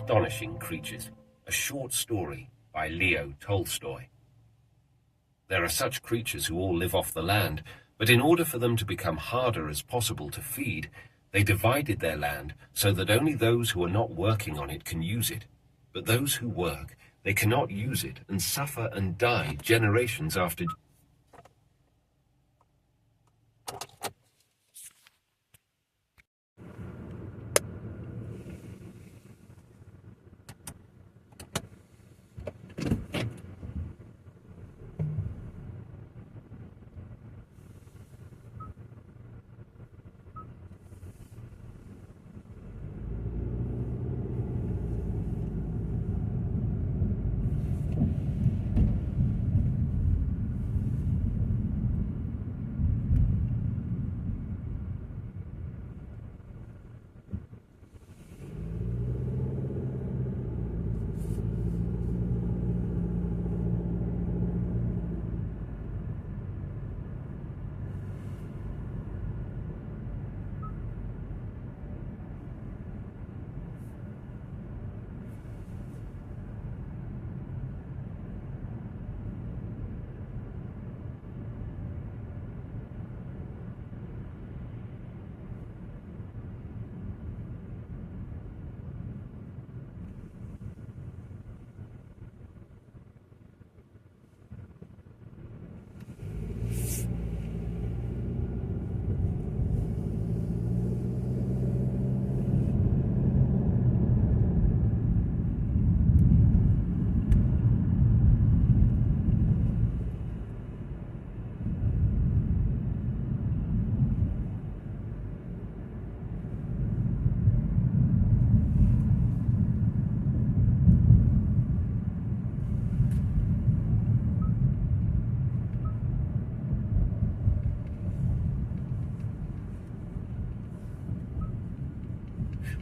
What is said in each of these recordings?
Astonishing Creatures, a short story by Leo Tolstoy. There are such creatures who all live off the land, but in order for them to become harder as possible to feed, they divided their land so that only those who are not working on it can use it. But those who work, they cannot use it and suffer and die generations after.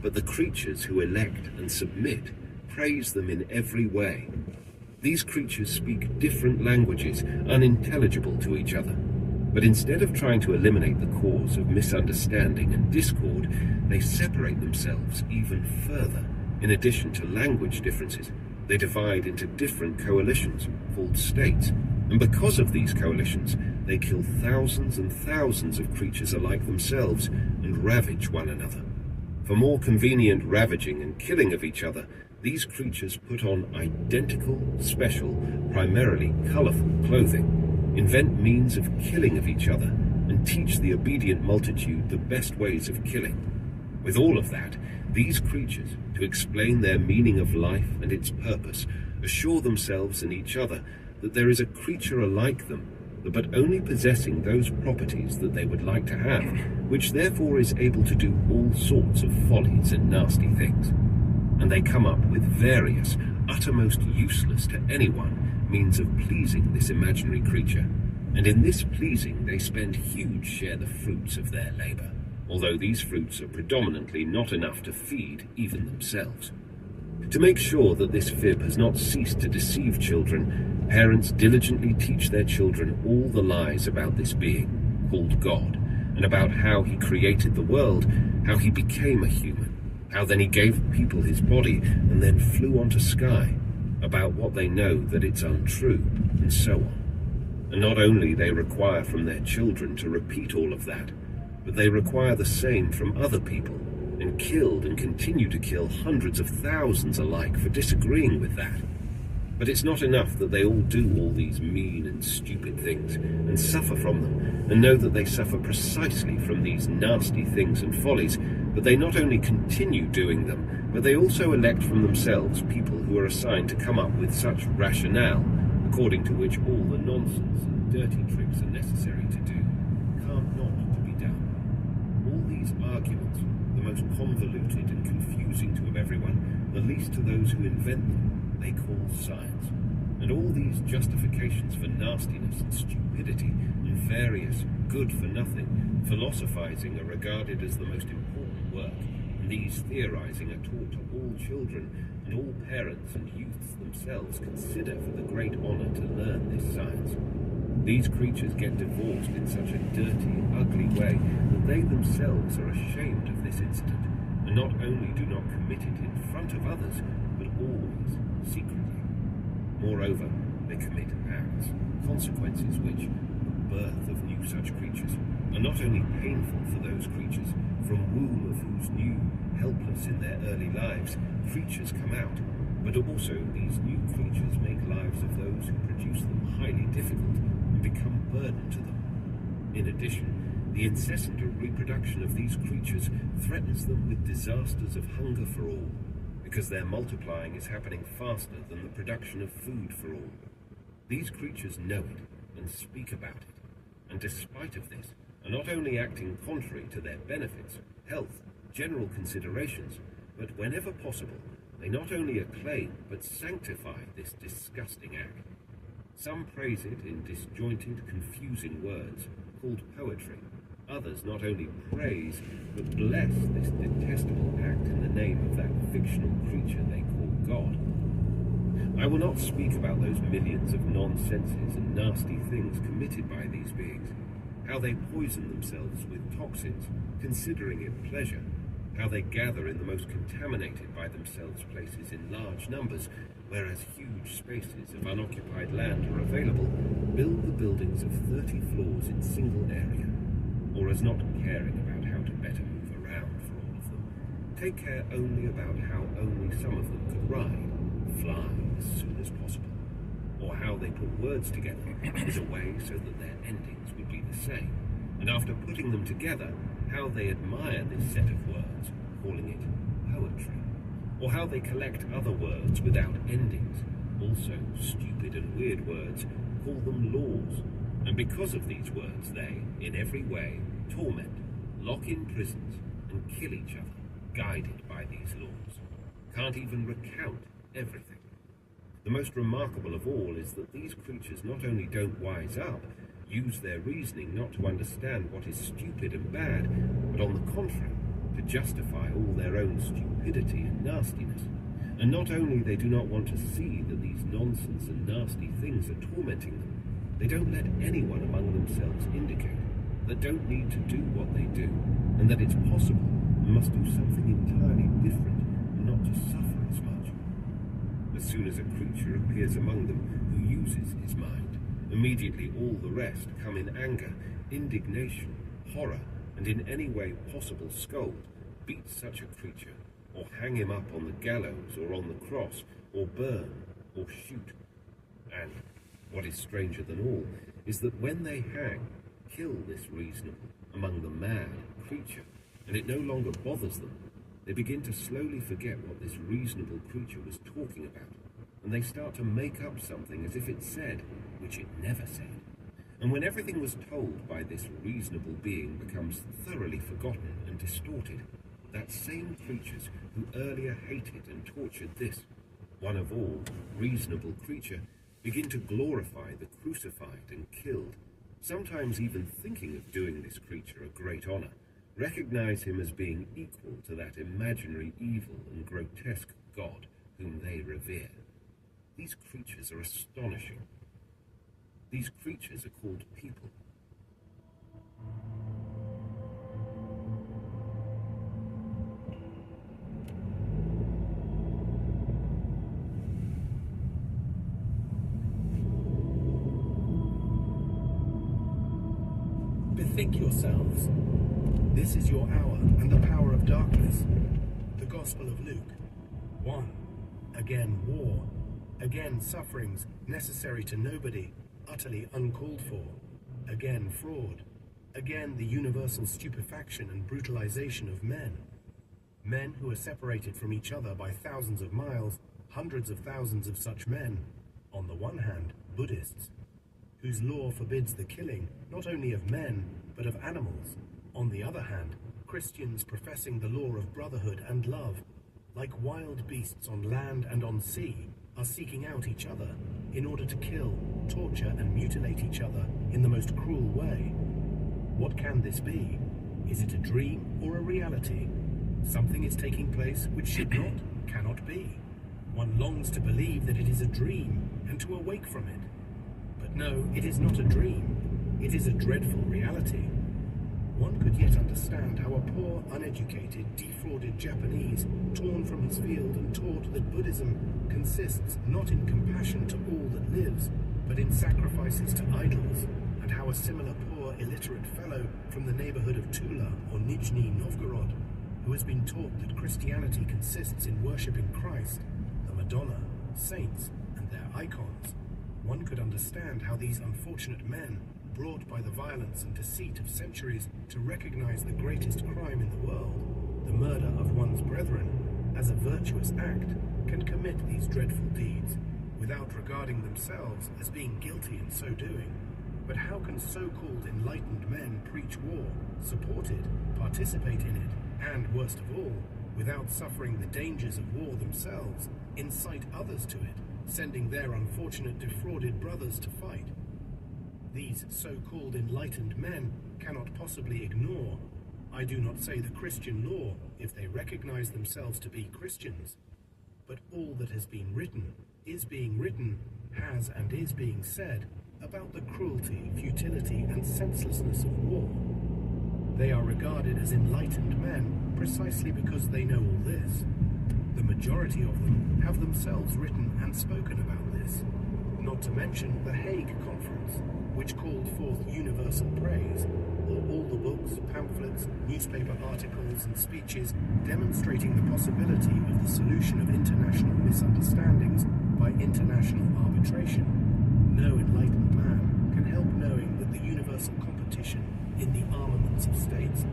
But the creatures who elect and submit praise them in every way. These creatures speak different languages, unintelligible to each other. But instead of trying to eliminate the cause of misunderstanding and discord, they separate themselves even further. In addition to language differences, they divide into different coalitions called states. And because of these coalitions, they kill thousands and thousands of creatures alike themselves and ravage one another. For more convenient ravaging and killing of each other, these creatures put on identical, special, primarily colourful clothing, invent means of killing of each other, and teach the obedient multitude the best ways of killing. With all of that, these creatures, to explain their meaning of life and its purpose, assure themselves and each other that there is a creature alike them, but only possessing those properties that they would like to have, which therefore is able to do all sorts of follies and nasty things. And they come up with various, uttermost useless to anyone, means of pleasing this imaginary creature. And in this pleasing they spend huge share the fruits of their labour, although these fruits are predominantly not enough to feed even themselves. To make sure that this fib has not ceased to deceive children, parents diligently teach their children all the lies about this being, called God, and about how he created the world, how he became a human, how then he gave people his body and then flew onto sky, about what they know that it's untrue, and so on. And not only they require from their children to repeat all of that, but they require the same from other people, and killed and continue to kill hundreds of thousands alike for disagreeing with that. But it's not enough that they all do all these mean and stupid things and suffer from them, and know that they suffer precisely from these nasty things and follies, but they not only continue doing them, but they also elect from themselves people who are assigned to come up with such rationale, according to which all the nonsense and dirty tricks are necessary to do, can't not to be done. All these arguments, the most convoluted and confusing to everyone, the least to those who invent them, they call science. And all these justifications for nastiness and stupidity and various good-for-nothing philosophizing are regarded as the most important work, and these theorizing are taught to all children, and all parents and youths themselves consider for the great honor to learn this science. These creatures get divorced in such a dirty, ugly way that they themselves are ashamed of this incident, and not only do not commit it in front of others, secretly. Moreover, they commit acts, consequences which, the birth of new such creatures, are not only painful for those creatures from womb of whose new, helpless in their early lives, creatures come out, but also these new creatures make lives of those who produce them highly difficult and become burden to them. In addition, the incessant reproduction of these creatures threatens them with disasters of hunger for all, because their multiplying is happening faster than the production of food for all. These creatures know it and speak about it, and despite of this, are not only acting contrary to their benefits, health, general considerations, but whenever possible, they not only acclaim but sanctify this disgusting act. Some praise it in disjointed, confusing words, called poetry. Others not only praise, but bless this detestable act in the name of that fictional creature they call God. I will not speak about those millions of nonsenses and nasty things committed by these beings, how they poison themselves with toxins, considering it pleasure, how they gather in the most contaminated by themselves places in large numbers, whereas huge spaces of unoccupied land are available, build the buildings of 30 floors in single area, or as not caring about how to better move around for all of them, take care only about how only some of them could ride, fly as soon as possible, or how they put words together in a way so that their endings would be the same, and after putting them together, how they admire this set of words, calling it poetry, or how they collect other words without endings, also stupid and weird words, call them laws, and because of these words they, in every way, torment, lock in prisons, and kill each other, guided by these laws. Can't even recount everything. The most remarkable of all is that these creatures not only don't wise up, use their reasoning not to understand what is stupid and bad, but on the contrary, to justify all their own stupidity and nastiness. And not only they do not want to see that these nonsense and nasty things are tormenting them, they don't let anyone among themselves indicate that don't need to do what they do, and that it's possible and must do something entirely different and not to suffer as much. As soon as a creature appears among them who uses his mind, immediately all the rest come in anger, indignation, horror, and in any way possible scold, beat such a creature, or hang him up on the gallows or on the cross, or burn, or shoot. And, what is stranger than all, is that when they hang, kill this reasonable, among the mad creature, and it no longer bothers them, they begin to slowly forget what this reasonable creature was talking about, and they start to make up something as if it said, which it never said. And when everything was told by this reasonable being becomes thoroughly forgotten and distorted, that same creatures who earlier hated and tortured this, one of all, reasonable creature, begin to glorify the crucified and killed, sometimes even thinking of doing this creature a great honor, recognize him as being equal to that imaginary evil and grotesque God whom they revere. These creatures are astonishing. These creatures are called people. Bethink yourselves. This is your hour and the power of darkness. The Gospel of Luke. 1. Again war. Again sufferings necessary to nobody, utterly uncalled for. Again fraud. Again the universal stupefaction and brutalization of men. Men who are separated from each other by thousands of miles, hundreds of thousands of such men. On the one hand, Buddhists, whose law forbids the killing not only of men, but of animals. On the other hand, Christians professing the law of brotherhood and love, like wild beasts on land and on sea, are seeking out each other in order to kill, torture, and mutilate each other in the most cruel way. What can this be? Is it a dream or a reality? Something is taking place which should not, cannot be. One longs to believe that it is a dream and to awake from it. But no, it is not a dream. It is a dreadful reality. one could yet understand how a poor, uneducated, defrauded Japanese, torn from his field and taught that Buddhism consists not in compassion to all that lives, but in sacrifices to idols, and how a similar poor, illiterate fellow from the neighborhood of Tula or Nizhny Novgorod, who has been taught that Christianity consists in worshipping Christ, the Madonna, saints, and their icons, one could understand how these unfortunate men, brought by the violence and deceit of centuries to recognize the greatest crime in the world, the murder of one's brethren, as a virtuous act, can commit these dreadful deeds, without regarding themselves as being guilty in so doing. But how can so-called enlightened men preach war, support it, participate in it, and, worst of all, without suffering the dangers of war themselves, incite others to it, sending their unfortunate defrauded brothers to fight? These so-called enlightened men cannot possibly ignore, I do not say the Christian law, if they recognize themselves to be Christians, but all that has been written, is being written, has and is being said about the cruelty, futility, and senselessness of war. They are regarded as enlightened men precisely because they know all this. The majority of them have themselves written and spoken about this, not to mention the Hague Conference, which called forth universal praise, or all the books, pamphlets, newspaper articles, and speeches demonstrating the possibility of the solution of international misunderstandings by international arbitration. No enlightened man can help knowing that the universal competition in the armaments of states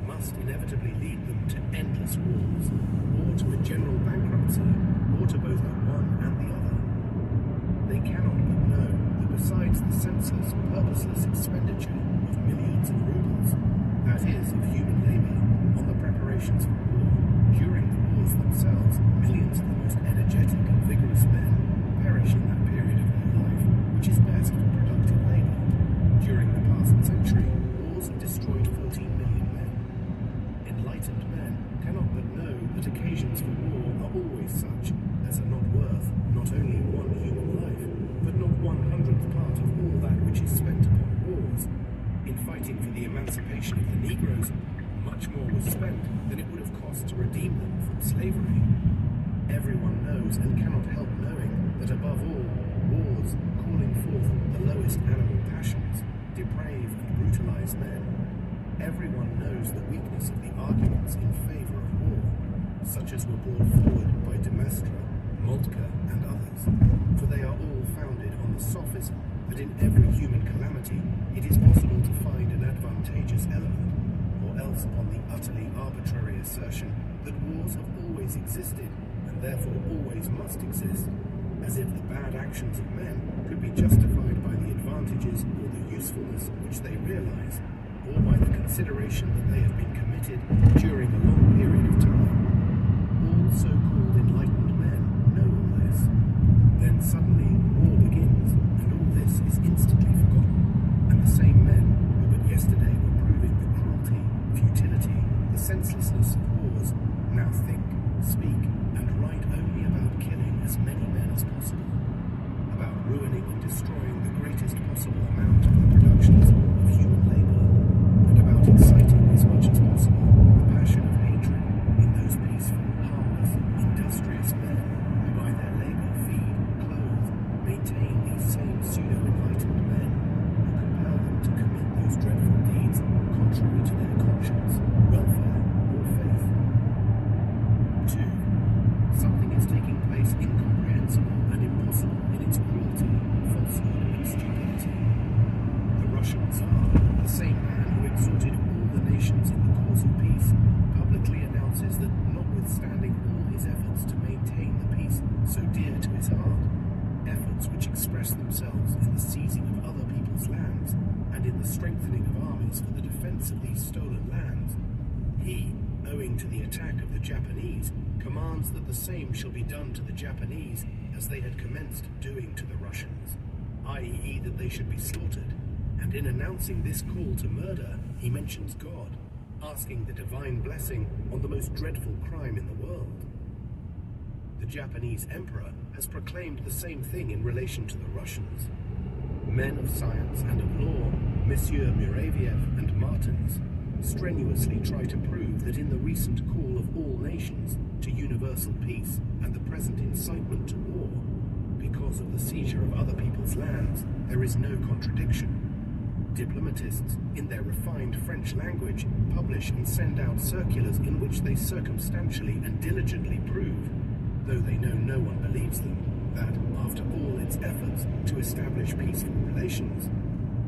must inevitably lead them to endless wars, or to a general bankruptcy, or to both the one and the other. They cannot but know that besides the senseless, purposeless expenditure of millions of rubles, that is, of human labor, on the preparations for war, during the wars themselves, millions of the most energetic and vigorous men perish in that period of their life, which is best for productive labor. During the past century, wars have destroyed 14 million men. Enlightened men cannot but know that occasions for war are always such as are not worth not only one human life, but not 1/100th part of all that which is spent upon wars. In fighting for the emancipation of the Negroes, much more was spent than it would have cost to redeem them from slavery. Everyone knows and cannot help knowing that above all, wars, calling forth the lowest animal passions, deprave and brutalize men. Everyone knows the weakness of the arguments in favor of war, such as were brought forward by de Maistre, Moltke, and others, for they are all founded on the sophism that in every human calamity it is possible to find an advantageous element, or else upon the utterly arbitrary assertion that wars have always existed and therefore always must exist, as if the bad actions of men could be justified by the advantages or the usefulness which they realize, or by the consideration that they have been committed during a long period of time. All so-called enlightened men know all this. Then suddenly war begins, and all this is instantly forgotten, and the same men who but yesterday were proving the cruelty, futility, the senselessness of wars, now think, speak, and write only about killing as many men as possible, about ruining and destroying the greatest possible amount of the productions of human labor, and about inciting as much as possible the passion of hatred in those peaceful, harmless, industrious men who by their labor feed, clothe, maintain these same pseudo-enlightened men, who compel them to commit those dreadful deeds contrary to their conscience, welfare, or faith. 2. Something is taking place incomprehensible and impossible in its cruelty, falsehood, and stupidity. The Russian Tsar, the same man who exhorted all the nations in the cause of peace, publicly announces that notwithstanding all his efforts to maintain the peace so dear to his heart, efforts which express themselves in the seizing of other people's lands and in the strengthening of armies for the defense of these stolen lands, he, owing to the attack of the Japanese, commands that the same shall be done to the Japanese as they had commenced doing to the Russians, i.e. that they should be slaughtered, and in announcing this call to murder, he mentions God, asking the divine blessing on the most dreadful crime in the world. The Japanese emperor has proclaimed the same thing in relation to the Russians. Men of science and of law, Messieurs Muravief and Martens, strenuously try to prove that in the recent call of all nations to universal peace and the present incitement to war, because of the seizure of other people's lands, there is no contradiction. Diplomatists, in their refined French language, publish and send out circulars in which they circumstantially and diligently prove, though they know no one believes them, that, after all its efforts to establish peaceful relations,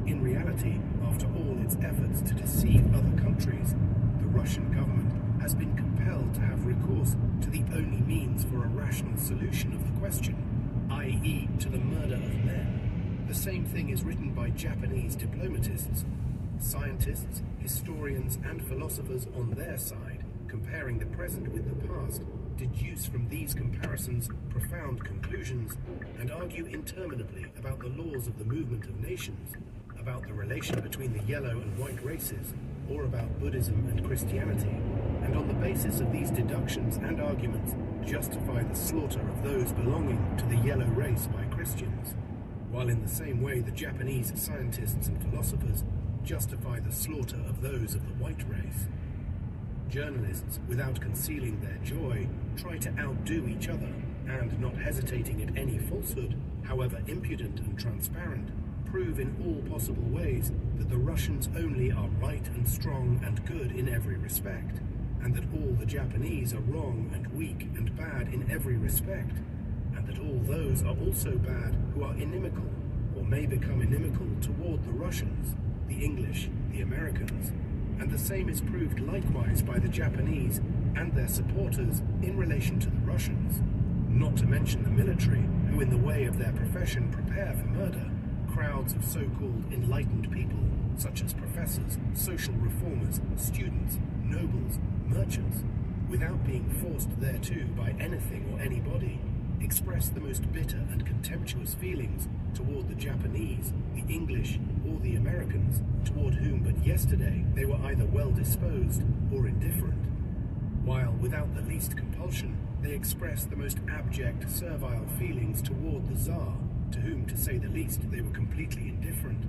in reality, after all its efforts to deceive other countries, the Russian government has been compelled to have recourse to the only means for a rational solution of the question, i.e. to the murder of men. The same thing is written by Japanese diplomatists. Scientists, historians, and philosophers on their side, comparing the present with the past, deduce from these comparisons profound conclusions and argue interminably about the laws of the movement of nations, about the relation between the yellow and white races, or about Buddhism and Christianity, and on the basis of these deductions and arguments justify the slaughter of those belonging to the yellow race by Christians, while in the same way the Japanese scientists and philosophers justify the slaughter of those of the white race. Journalists, without concealing their joy, try to outdo each other, and not hesitating at any falsehood, however impudent and transparent, prove in all possible ways that the Russians only are right and strong and good in every respect, and that all the Japanese are wrong and weak and bad in every respect, and that all those are also bad who are inimical, or may become inimical toward the Russians, the English, the Americans, and the same is proved likewise by the Japanese and their supporters in relation to the Russians, not to mention the military, who in the way of their profession prepare for murder crowds of so-called enlightened people, such as professors, social reformers, students, nobles, merchants, without being forced thereto by anything or anybody, express the most bitter and contemptuous feelings toward the Japanese, the English, or the Americans, toward whom but yesterday they were either well disposed or indifferent, while without the least compulsion they express the most abject servile feelings toward the Tsar, to whom, to say the least, they were completely indifferent,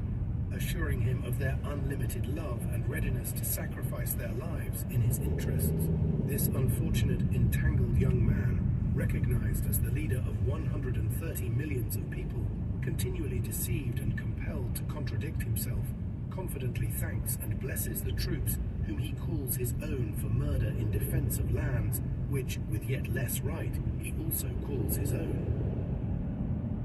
assuring him of their unlimited love and readiness to sacrifice their lives in his interests. This unfortunate, entangled young man, recognized as the leader of 130 millions of people, continually deceived and compelled to contradict himself, confidently thanks and blesses the troops whom he calls his own for murder in defense of lands which, with yet less right, he also calls his own.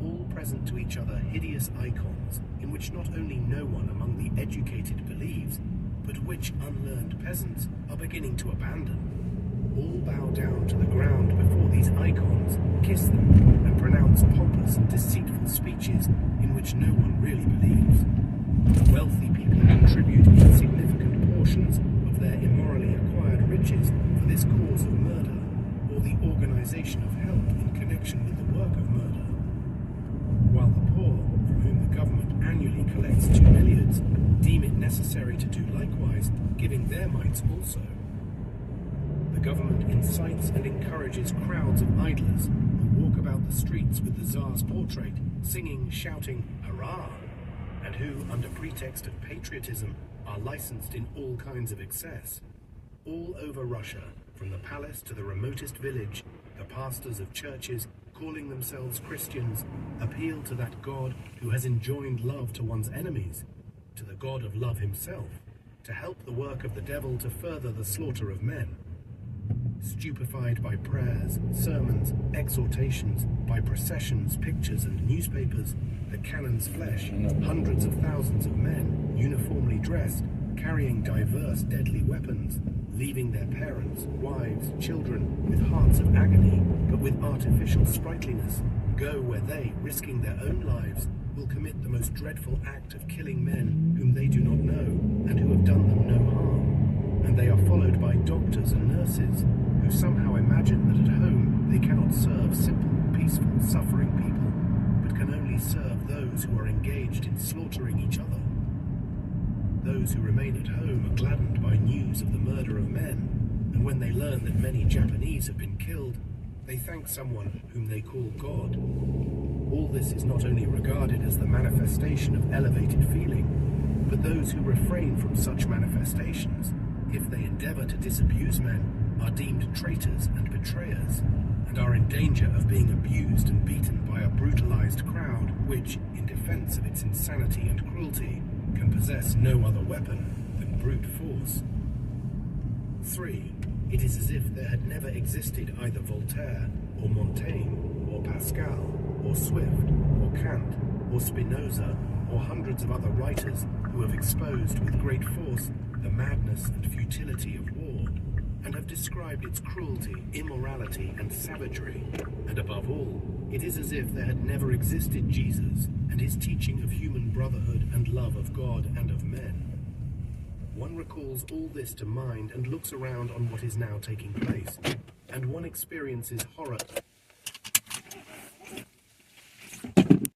All present to each other hideous icons in which not only no one among the educated believes, but which unlearned peasants are beginning to abandon. All bow down to the ground before these icons, kiss them, and pronounce pompous and deceitful speeches in which no one really believes. Wealthy people contribute insignificant portions of their immorally acquired riches for this cause of murder, or the organization of help in connection with the work of murder, while the poor, from whom the government annually collects 2 milliards, deem it necessary to do likewise, giving their mites also. The government incites and encourages crowds of idlers who walk about the streets with the Tsar's portrait, singing, shouting, "Hurrah!" and who, under pretext of patriotism, are licensed in all kinds of excess. All over Russia, from the palace to the remotest village, the pastors of churches, calling themselves Christians, appeal to that God who has enjoined love to one's enemies, to the God of love himself, to help the work of the devil to further the slaughter of men. Stupefied by prayers, sermons, exhortations, by processions, pictures, and newspapers, the cannon's flesh, hundreds of thousands of men, uniformly dressed, carrying diverse deadly weapons, leaving their parents, wives, children, with hearts of agony, but with artificial sprightliness, go where they, risking their own lives, will commit the most dreadful act of killing men whom they do not know, and who have done them no harm. And they are followed by doctors and nurses, who somehow imagine that at home they cannot serve simple, peaceful, suffering people, but can only serve those who are engaged in slaughtering each other. Those who remain at home are gladdened by news of the murder of men, and when they learn that many Japanese have been killed, they thank someone whom they call God. All this is not only regarded as the manifestation of elevated feeling, but those who refrain from such manifestations, if they endeavor to disabuse men, are deemed traitors and betrayers, and are in danger of being abused and beaten by a brutalized crowd which, in defense of its insanity and cruelty, can possess no other weapon than brute force. 3. It is as if there had never existed either Voltaire, or Montaigne, or Pascal, or Swift, or Kant, or Spinoza, or hundreds of other writers who have exposed with great force the madness and futility of war, and have described its cruelty, immorality, and savagery. And above all, it is as if there had never existed Jesus and his teaching of human brotherhood and love of God and of men. One recalls all this to mind and looks around on what is now taking place, and one experiences horror